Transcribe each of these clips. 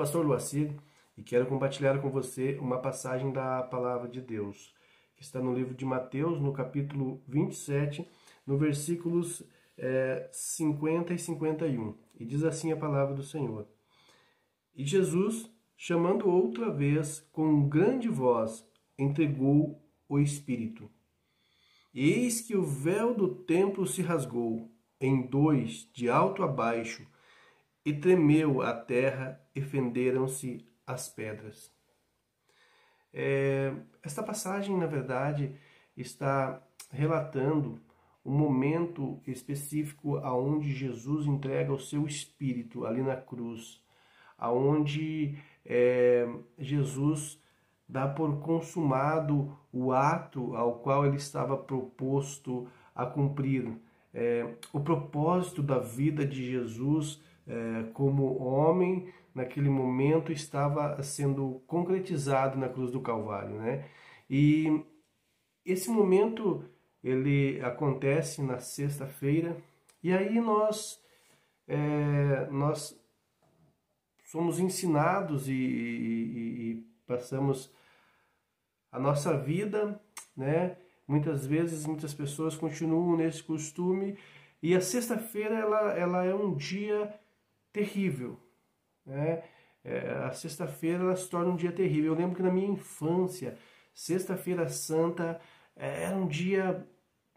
pastor Luacir e quero compartilhar com você uma passagem da Palavra de Deus, que está no livro de Mateus, no capítulo 27, no versículos 50 e 51. E diz assim a palavra do Senhor: E Jesus, chamando outra vez com grande voz, entregou o Espírito. E eis que o véu do templo se rasgou em dois, de alto a baixo, e tremeu a terra, e fenderam-se as pedras. Esta passagem, na verdade, está relatando um momento específico aonde Jesus entrega o seu Espírito ali na cruz, aonde Jesus dá por consumado o ato ao qual ele estava proposto a cumprir. O propósito da vida de Jesus como homem, naquele momento, estava sendo concretizado na cruz do Calvário, né? E esse momento, ele acontece na sexta-feira, e aí nós somos ensinados e passamos a nossa vida, né? Muitas vezes, muitas pessoas continuam nesse costume, e a sexta-feira ela é um dia terrível, né? A sexta-feira ela se torna um dia terrível. Eu lembro que na minha infância, Sexta-feira Santa era um dia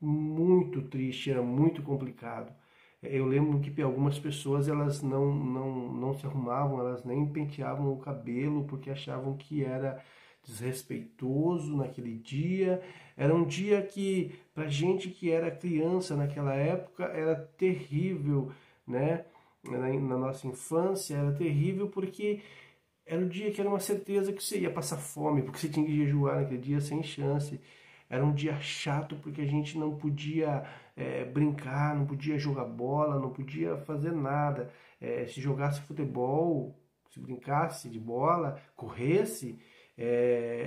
muito triste, era muito complicado. Eu lembro que algumas pessoas elas não se arrumavam, elas nem penteavam o cabelo porque achavam que era desrespeitoso naquele dia. Era um dia que, para gente que era criança naquela época, era terrível, né? Na nossa infância era terrível porque era o dia que era uma certeza que você ia passar fome, porque você tinha que jejuar naquele dia sem chance. Era um dia chato porque a gente não podia brincar, não podia jogar bola, não podia fazer nada. Se jogasse futebol, se brincasse de bola, corresse,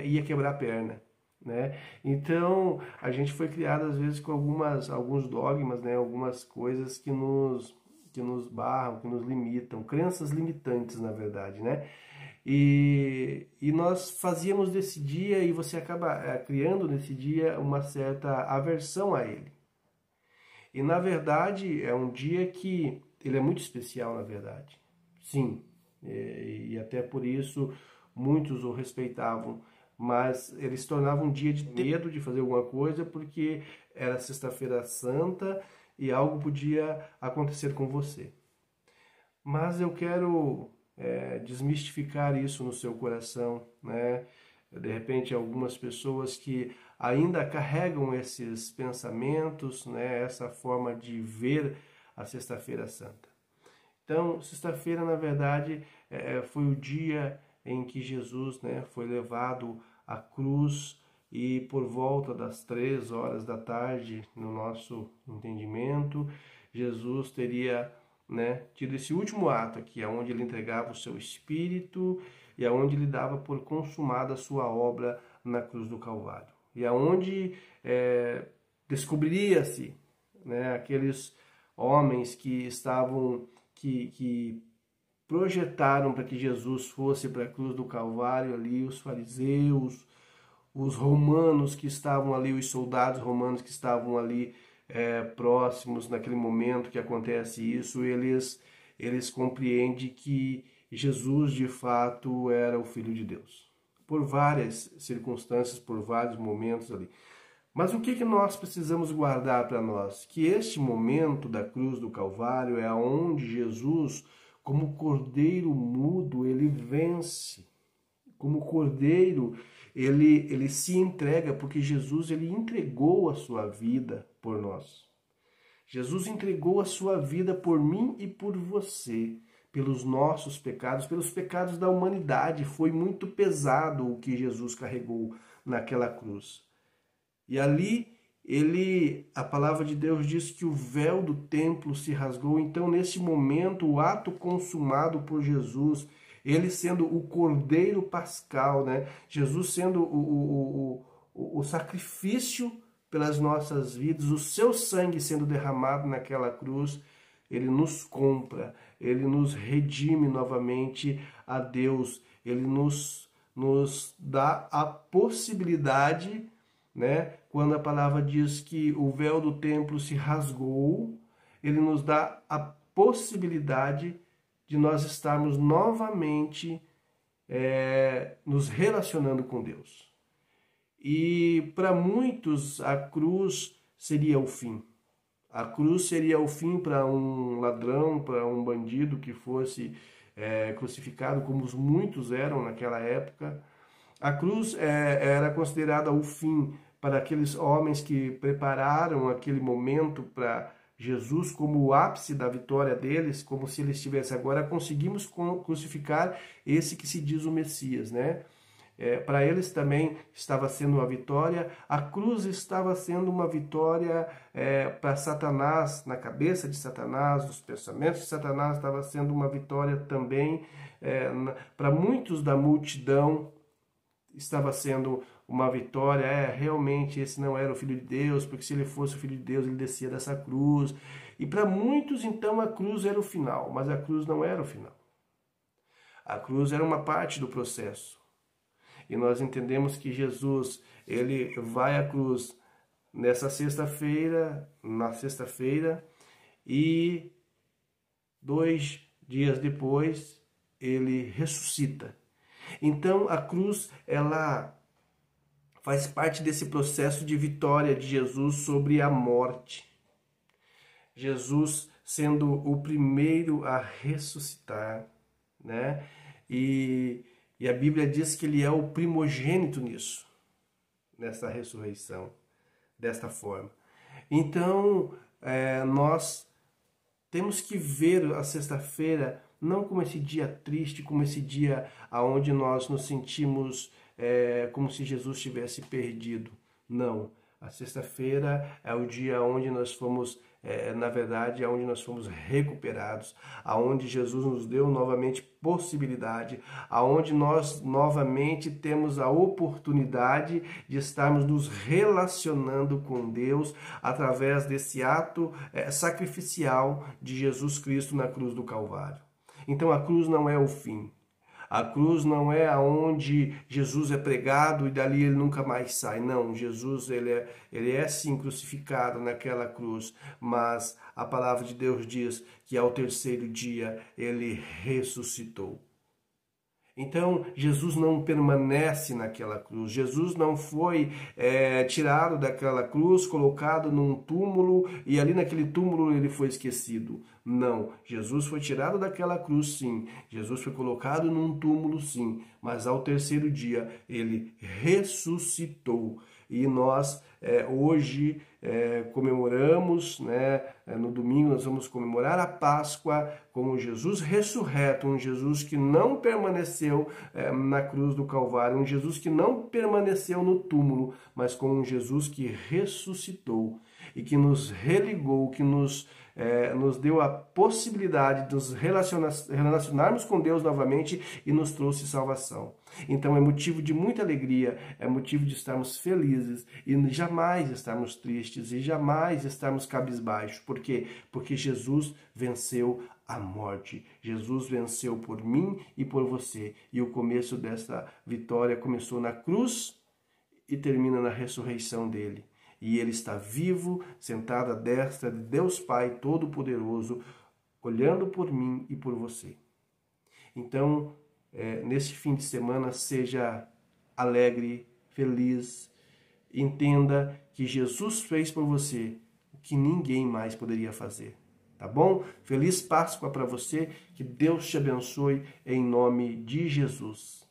ia quebrar a perna, né? Então a gente foi criado às vezes com alguns dogmas, né? Algumas coisas que nos barram, que nos limitam, crenças limitantes, na verdade, né? E nós fazíamos desse dia, e você acaba criando nesse dia uma certa aversão a ele. E na verdade é um dia que ele é muito especial, na verdade. Sim, e até por isso muitos o respeitavam, mas ele se tornava um dia de medo de fazer alguma coisa, porque era Sexta-feira Santa e algo podia acontecer com você. Mas eu quero desmistificar isso no seu coração, né? De repente, algumas pessoas que ainda carregam esses pensamentos, né? Essa forma de ver a Sexta-feira Santa. Então, sexta-feira, na verdade, foi o dia em que Jesus, né, foi levado à cruz, e por volta das 3 horas da tarde, no nosso entendimento, Jesus teria, né, tido esse último ato aqui, onde ele entregava o seu Espírito e aonde ele dava por consumada a sua obra na cruz do Calvário. E aonde descobriria-se, né, aqueles homens que estavam, que projetaram para que Jesus fosse para a cruz do Calvário ali, os fariseus, os romanos que estavam ali, os soldados romanos que estavam ali próximos naquele momento que acontece isso. Eles compreendem que Jesus de fato era o Filho de Deus, por várias circunstâncias, por vários momentos ali. Mas o que nós precisamos guardar para nós? Que este momento da cruz do Calvário é onde Jesus, como cordeiro mudo, ele vence. Como cordeiro, ele se entrega, porque Jesus ele entregou a sua vida por nós. Jesus entregou a sua vida por mim e por você, pelos nossos pecados, pelos pecados da humanidade. Foi muito pesado o que Jesus carregou naquela cruz. E ali, a palavra de Deus diz que o véu do templo se rasgou. Então, nesse momento, o ato consumado por Jesus, ele sendo o cordeiro pascal, né? Jesus sendo o sacrifício pelas nossas vidas, o seu sangue sendo derramado naquela cruz, ele nos compra, ele nos redime novamente a Deus, ele nos dá a possibilidade, né? Quando a palavra diz que o véu do templo se rasgou, ele nos dá a possibilidade de nós estarmos novamente nos relacionando com Deus. E para muitos a cruz seria o fim. A cruz seria o fim para um ladrão, para um bandido que fosse crucificado, como muitos eram naquela época. A cruz era considerada o fim para aqueles homens que prepararam aquele momento para Jesus como o ápice da vitória deles, como se eles tivessem agora conseguimos crucificar esse que se diz o Messias, né? Para eles também estava sendo uma vitória, a cruz estava sendo uma vitória para Satanás, na cabeça de Satanás, nos pensamentos de Satanás, estava sendo uma vitória também para muitos da multidão, estava sendo uma vitória, realmente esse não era o Filho de Deus, porque se ele fosse o Filho de Deus, ele descia dessa cruz. E para muitos, então, a cruz era o final, mas a cruz não era o final. A cruz era uma parte do processo. E nós entendemos que Jesus, ele vai à cruz nessa sexta-feira, e 2 dias depois, ele ressuscita. Então, a cruz, ela faz parte desse processo de vitória de Jesus sobre a morte. Jesus sendo o primeiro a ressuscitar, né? E a Bíblia diz que ele é o primogênito nisso, nessa ressurreição, desta forma. Então, nós temos que ver a sexta-feira não como esse dia triste, como esse dia onde nós nos sentimos como se Jesus tivesse perdido. Não. A sexta-feira é o dia onde nós fomos, na verdade, onde nós fomos recuperados, aonde Jesus nos deu novamente possibilidade, aonde nós novamente temos a oportunidade de estarmos nos relacionando com Deus através desse ato sacrificial de Jesus Cristo na cruz do Calvário. Então a cruz não é o fim. A cruz não é aonde Jesus é pregado e dali ele nunca mais sai. Não, Jesus ele é sim crucificado naquela cruz, mas a palavra de Deus diz que ao terceiro dia ele ressuscitou. Então, Jesus não permanece naquela cruz. Jesus não foi tirado daquela cruz, colocado num túmulo e ali naquele túmulo ele foi esquecido. Não, Jesus foi tirado daquela cruz, sim. Jesus foi colocado num túmulo, sim. Mas ao terceiro dia ele ressuscitou. E nós hoje comemoramos, né? No domingo nós vamos comemorar a Páscoa com um Jesus ressurreto, um Jesus que não permaneceu na cruz do Calvário, um Jesus que não permaneceu no túmulo, mas com um Jesus que ressuscitou e que nos religou, que nos deu a possibilidade de nos relacionarmos com Deus novamente e nos trouxe salvação. Então é motivo de muita alegria, é motivo de estarmos felizes e jamais estarmos tristes e jamais estarmos cabisbaixos. Por quê? Porque Jesus venceu a morte. Jesus venceu por mim e por você. E o começo dessa vitória começou na cruz e termina na ressurreição dele. E ele está vivo, sentado à destra de Deus Pai Todo-Poderoso, olhando por mim e por você. Então, neste fim de semana, seja alegre, feliz, entenda que Jesus fez por você o que ninguém mais poderia fazer. Tá bom? Feliz Páscoa para você, que Deus te abençoe em nome de Jesus.